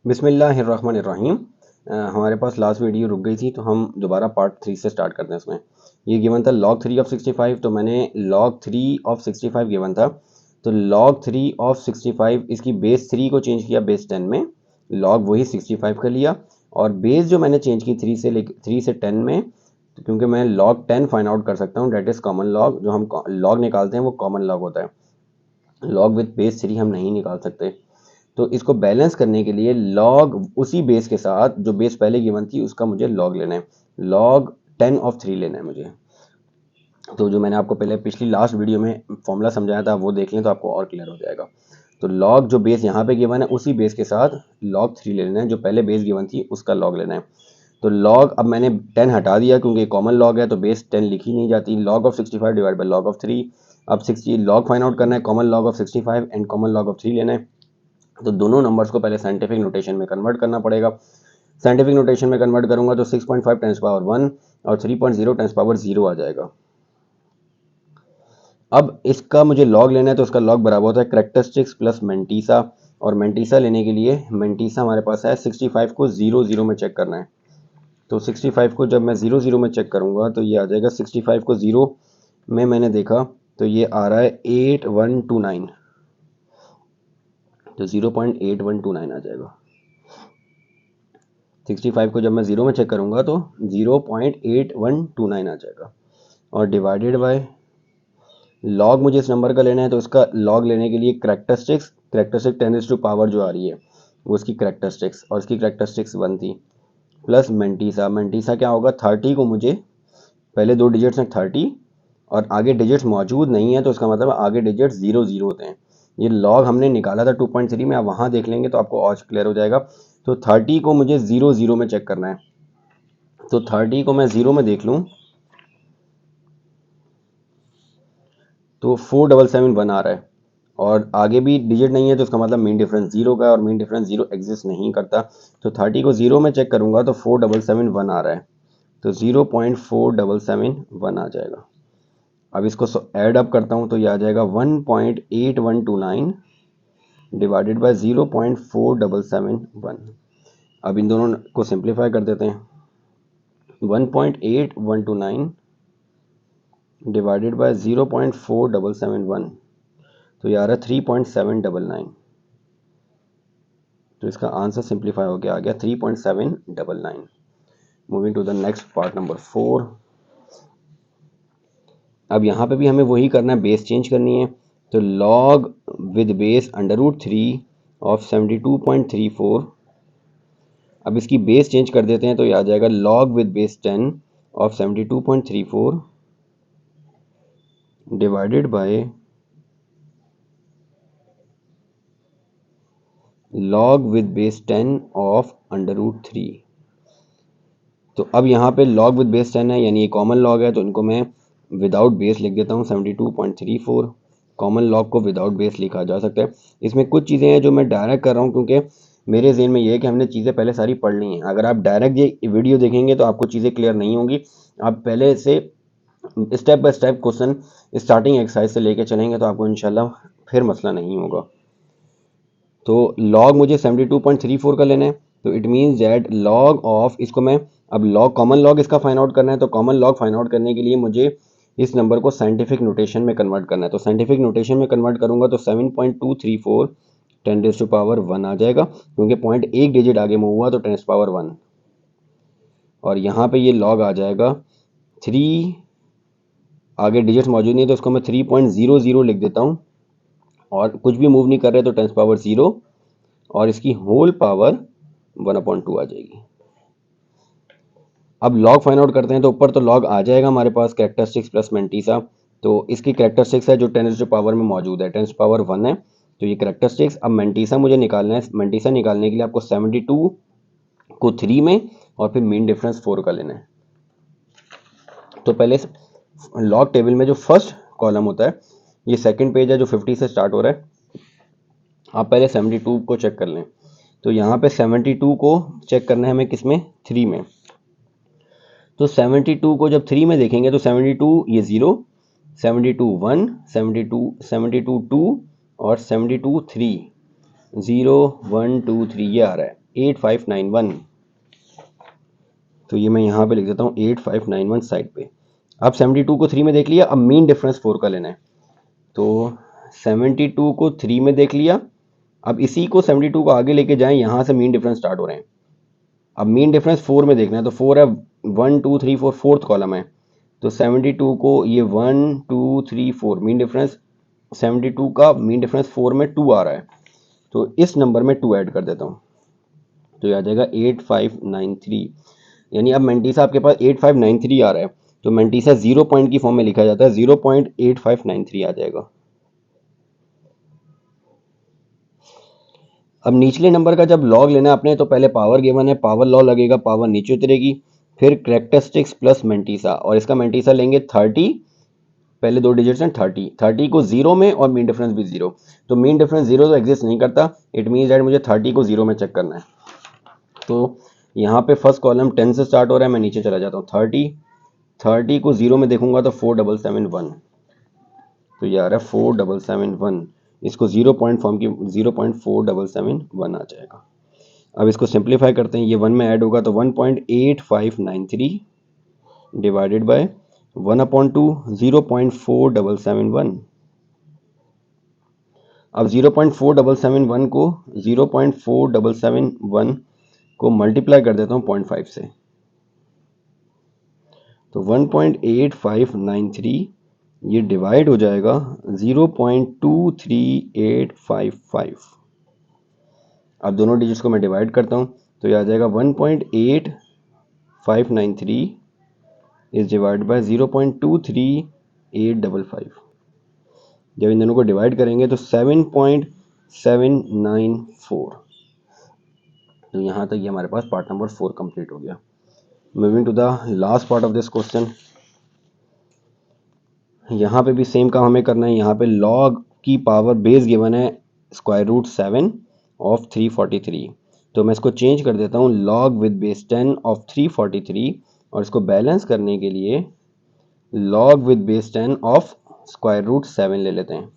बिस्मिल्लाहिर्रहमानिर्रहीम। हमारे पास last video रुक गई थी तो हम दोबारा पार्ट 3 से स्टार्ट करते हैं। इसमें ये गिवन था log 3 ऑफ 65, तो मैंने log 3 ऑफ 65 गिवन था, तो log 3 ऑफ 65 इसकी बेस 3 को चेंज किया बेस 10 में, log वही 65 का लिया और बेस जो मैंने चेंज की 3 से 10 में, तो क्योंकि मैं log 10 फाइंड आउट कर सकता हूँ, डेट इज़ कॉमन लॉग। जो हम लॉग निकालते हैं वो कॉमन लॉग होता है, लॉग विद बेस 3 हम नहीं निकाल सकते। तो इसको बैलेंस करने के लिए लॉग उसी बेस के साथ जो बेस पहले गिवन थी उसका मुझे लॉग लेना है, लॉग 10 ऑफ 3 लेना है मुझे। तो जो मैंने आपको पहले पिछली लास्ट वीडियो में फॉर्मूला समझाया था वो देख लें तो आपको और क्लियर हो जाएगा। तो लॉग जो बेस यहाँ पे गिवन है उसी बेस के साथ लॉग 3 लेना है, जो पहले बेस गिवन थी उसका लॉग लेना है। तो लॉग अब मैंने 10 हटा दिया क्योंकि कॉमन लॉग है तो बेस 10 लिखी नहीं जाती। Log of 65 divide by log of 3। अब 60 लॉग फाइंड आउट करना है, common log of 65 and common log of 3 लेना है। तो दोनों नंबर्स को पहले साइंटिफिक नोटेशन में कन्वर्ट करना पड़ेगा। साइंटिफिक नोटेशन में कन्वर्ट करूंगा तो 6.5 टेंस पावर 1 और 3.0 टेंस पावर 0 आ जाएगा। अब इसका मुझे लॉग लेना है तो उसका लॉग बराबर होता है कैरेक्टरिस्टिक्स प्लस मेंटीसा, और मेंटीसा लेने के लिए मेंटीसा हमारे पास है 65 को 0 0 में चेक करना है। तो 65 को जब मैं 0 0 में चेक करूंगा तो ये आ जाएगा 65 को 0 में मैंने देखा तो ये आ रहा है 8129, तो 0.8129 आ जाएगा। 65 को जब मैं 0 में चेक करूंगा तो 0.8129 आ जाएगा। और डिवाइडेड बाय लॉग मुझे इस नंबर का लेना है तो इसका लॉग लेने के लिए कैरेक्टरिस्टिक 10 टू पावर जो आ रही है वो इसकी कैरेक्टरिस्टिक्स, और इसकी कैरेक्टरिस्टिक्स 1 थी, प्लस मेंटीसा क्या होगा 30 को मुझे पहले दो डिजिट्स हैं 30 और आगे डिजिट्स मौजूद नहीं है तो इसका मतलब आगे डिजिट्स 0 0 होते हैं। ये लॉग हमने निकाला था 2.3 में, आप वहाँ देख लेंगे तो आपको और क्लियर हो जाएगा। तो 30 को मुझे 0 0 में चेक करना है, तो 30 को मैं 0 में देख लूँ तो 4771 आ रहा है और आगे भी डिजिट नहीं है तो इसका मतलब मीन डिफरेंस 0 का है और मीन डिफरेंस 0 एग्जिस्ट नहीं करता। तो 30 को 0 में चेक करूंगा तो 4771 आ रहा है, तो 0.4771 आ जाएगा। अब इसको ऐड अप करता हूँ तो ये आ जाएगा 1.8129 डिवाइडेड बाय 0.4771। अब इन दोनों को सिंप्लीफाई कर देते हैं, 1.8129 डिवाइडेड बाय 0.4771, तो ये आ रहा है 3.799। तो इसका आंसर सिंप्लीफाई होकर आ गया 3.799। Moving to the next part number 4। अब यहाँ पे भी हमें वही करना है, बेस चेंज करनी है। तो log विद बेस √3 ऑफ 72.34, अब इसकी बेस चेंज कर देते हैं तो ये आ जाएगा log with base 10 of 72.34 divided by log with base 10 of √3। तो अब यहाँ पे log विद बेस 10 है यानी ये कॉमन लॉग है, तो इनको मैं विदाउट बेस लिख देता हूँ 72.34। कॉमन लॉग को विदाउट बेस लिखा जा सकता है। इसमें कुछ चीज़ें हैं जो मैं डायरेक्ट कर रहा हूँ क्योंकि मेरे ज़हन में ये है कि हमने चीज़ें पहले सारी पढ़ ली हैं। अगर आप डायरेक्ट ये वीडियो देखेंगे तो आपको चीज़ें क्लियर नहीं होंगी। आप पहले से step by step question starting exercise से लेके चलेंगे तो आपको इंशाल्लाह फिर मसला नहीं होगा। तो log मुझे 72.34 का लेना है, तो it means that log of, इसको मैं अब log कॉमन log इसका फाइंड आउट करना है, तो कॉमन log फाइंड आउट करने के लिए मुझे इस नंबर को साइंटिफिक नोटेशन में कन्वर्ट करना है। तो साइंटिफिक नोटेशन में कन्वर्ट करूंगा तो 7.234 10⁻1 आ जाएगा, क्योंकि पॉइंट एक डिजिट आगे मूव हुआ तो 10⁻1। और यहाँ पे ये log आ जाएगा 3, आगे डिजिट मौजूद नहीं तो उसको मैं 3.00 लिख देता हूँ और कुछ भी मूव नहीं कर रहे तो 10⁻0 और इसकी होल पावर 1/2 आ जाएगी। अब लॉग फाइंड आउट करते हैं तो ऊपर तो लॉग आ जाएगा हमारे पास कैरेक्टरिस्टिक्स प्लस मेंटीसा, तो इसकी कैरेक्टरिस्टिक्स है जो 10 पावर में मौजूद है, 10⁻1 है, तो ये कैरेक्टरिस्टिक्स। अब मेंटीसा मुझे निकालना है, मेंटीसा निकालने के लिए आपको 72 को 3 में और फिर मीन डिफरेंस 4 का लेना है। तो पहले लॉग टेबल में जो फर्स्ट कॉलम होता है, ये सेकंड पेज है जो 50 से स्टार्ट हो रहा है, आप पहले 72 को चेक कर लें। तो यहाँ पे 72 को चेक करना है हमें किस में, 3 में। तो 72 को जब 3 में देखेंगे तो 72 ये 0, 72 1, 72 2 और 72 3, 0 1 2 3 ये आ रहा है। 8591। तो ये मैं यहाँ पे लिख देता हूँ 8591 साइड पे। अब 72 को 3 में देख लिया, अब मीन डिफरेंस 4 का लेना है। तो 72 को 3 में देख लिया, अब इसी को 72 को आगे लेके जाएं, यहाँ से मीन डिफरेंस स्टार्ट हो रहे हैं। अब मीन डिफरेंस 4 में देखना है, तो 4 है 1 2 3 4, फोर्थ कॉलम है। तो 72 को ये 1 2 3 4 मीन डिफरेंस 72 का मीन डिफरेंस 4 में 2 आ रहा है, तो इस नंबर में 2 ऐड कर देता हूँ, तो ये आ जाएगा 8593। यानी अब मेंटीसा आपके पास 8593 आ रहा है, तो मेंटीसा 0 पॉइंट की फॉर्म में लिखा जाता है, 0.8593 आ जाएगा। अब निचले नंबर का जब लॉग लेना है अपने, तो पहले पावर गिवन है, पावर लॉ लगेगा, पावर नीचे उतरेगी, फिर करेक्टरिस्टिक्स प्लस मेंटीसा, और इसका मेंटीसा लेंगे 30, पहले दो डिजिट्स हैं 30, 30 को 0 में और मीन डिफरेंस भी 0, तो मीन डिफरेंस 0 तो एग्जिस्ट नहीं करता, इट मीन्स दैट मुझे 30 को 0 में चेक करना है। तो यहाँ पे फर्स्ट कॉलम 10 से स्टार्ट हो रहा है, मैं नीचे चला जाता हूँ 30 को 0 में देखूंगा तो 4771, तो ये आ रहा है 4771, इसको 0 पॉइंट फॉर्म की 0.4771 आ जाएगा। अब इसको सिंप्लीफाई करते हैं, ये 1 में ऐड होगा तो 1.8593 डिवाइडेड बाय 1/2, 0.4771। अब 0.4771 को 0.4771 को मल्टीप्लाई कर देता हूँ 0.5 से, तो 1.8593 ये डिवाइड हो जाएगा 0.23855। अब दोनों डिजिट्स को मैं डिवाइड करता हूँ, तो ये आ जाएगा 1.8593 इज डिवाइड बाय 0.23855। जब इन दोनों को डिवाइड करेंगे तो 7.794। तो यहाँ तक ये हमारे पास पार्ट नंबर 4 कंप्लीट हो गया। Moving to the last part of this question, यहाँ पे भी सेम काम हमें करना है। यहाँ पे लॉग की पावर बेस गिवन है √7 ऑफ 343, तो मैं इसको चेंज कर देता हूँ लॉग विद बेस 10 ऑफ 343, और इसको बैलेंस करने के लिए लॉग विद बेस 10 ऑफ √7 ले लेते हैं।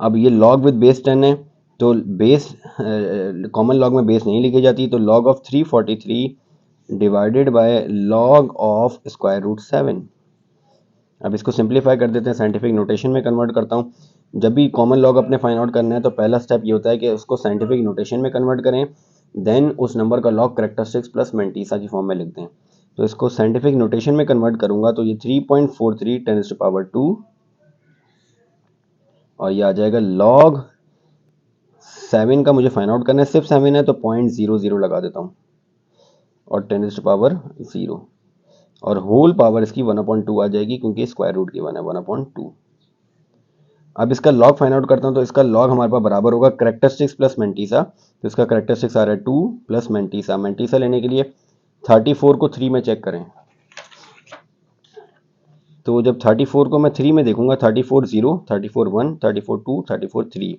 अब ये log विद बेस 10 है, तो बेस कॉमन लॉग में बेस नहीं लिखी जाती, तो log of 343 divided by log of √7। अब इसको सिंप्लीफाई कर देते हैं, साइंटिफिक नोटेशन में कन्वर्ट करता हूँ। जब भी कॉमन लॉग अपने फाइंड आउट करना है, तो पहला स्टेप ये होता है कि उसको साइंटिफिक नोटेशन में कन्वर्ट करें, देन उस नंबर का लॉग करेक्टरिस्टिक्स प्लस मेंटीसा की फॉर्म में लिखते हैं। तो इसको साइंटिफिक नोटेशन में कन्वर्ट करूंगा तो ये 3.43 10⁻², और ये आ जाएगा log 7 का मुझे फाइंड आउट करना है, सिर्फ 7 है तो 0.00 लगा देता हूँ, और 10⁻0, और होल पावर इसकी 1/2 आ जाएगी, क्योंकि स्क्वायर रूट की 1 है 1/2। अब इसका लॉग फाइंड आउट करता हूँ, तो इसका लॉग हमारे पास बराबर होगा करेक्टरिस्टिक्स प्लस मेंटीसा, तो इसका करेक्टरिस्टिक्स आ रहा है 2 प्लस मेंटीसा। मेंटीसा लेने के लिए 34 को 3 में चेक करें, तो जब 34 को मैं 3 में देखूंगा 34 0, 34 1, 34 2, 34 3,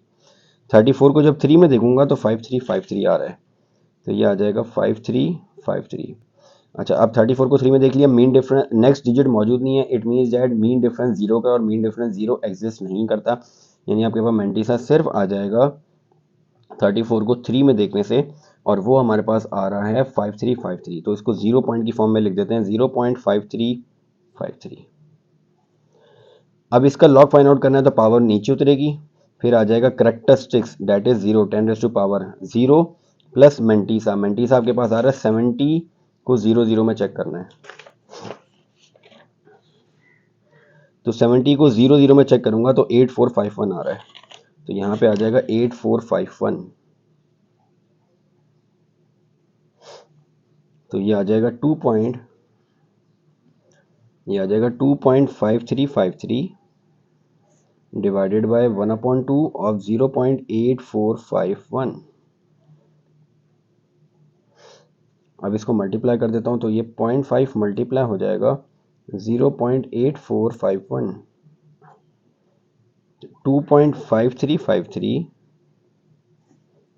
34 को जब 3 में देखूंगा तो 5353 आ रहा है, तो ये आ जाएगा 5353। अच्छा, अब 34 को 3 में देख लिया, मीन डिफरेंस नेक्स्ट डिजिट मौजूद नहीं है, it means that mean difference 0 का, और मीन डिफरेंस 0 एग्जिस्ट नहीं करता, यानी आपके पास मेंटीसा सिर्फ आ जाएगा 34 को 3 में देखने से, और वो हमारे पास आ रहा है 5353, तो इसको 0 पॉइंट की फॉर्म में लिख देते हैं 0.5353। अब इसका लॉग फाइंड आउट करना है, तो पावर नीचे उतरेगी, फिर आ जाएगा characteristics that is 0 10⁻0 plus mantissa. Mantissa आपके पास आ रहा है 70 को 00 में चेक करना है, तो 70 को 00 में चेक करूंगा तो 8451 आ रहा है, तो यहाँ पे आ जाएगा 8451, तो ये आ जाएगा 2.5353 डिवाइडेड बाय 1/2 ऑफ 0.8451। अब इसको मल्टीप्लाई कर देता हूँ, तो ये 0.5 मल्टीप्लाई हो जाएगा 0.8451, 2.5353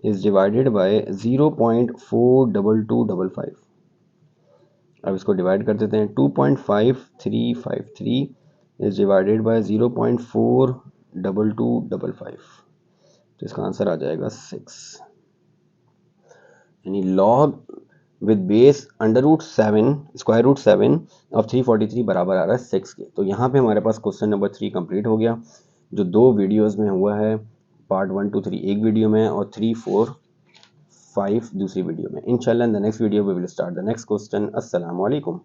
इज डिवाइडेड बाय 0.42255। अब इसको डिवाइड कर देते हैं, 2.5353 इज डिवाइडेड बाय 0.42255, तो इसका आंसर आ जाएगा 6। यानी log with base under root 7 square root 7 of 343 बराबर आ रहा है 6 के। तो यहाँ पे हमारे पास क्वेश्चन नंबर 3 कंप्लीट हो गया, जो 2 वीडियोस में हुआ है, पार्ट 1 2 3 एक वीडियो में और 3 4 5 दूसरी वीडियो में। इंशाल्लाह in the next video we will start the next question. अस्सलाम वालेकुम।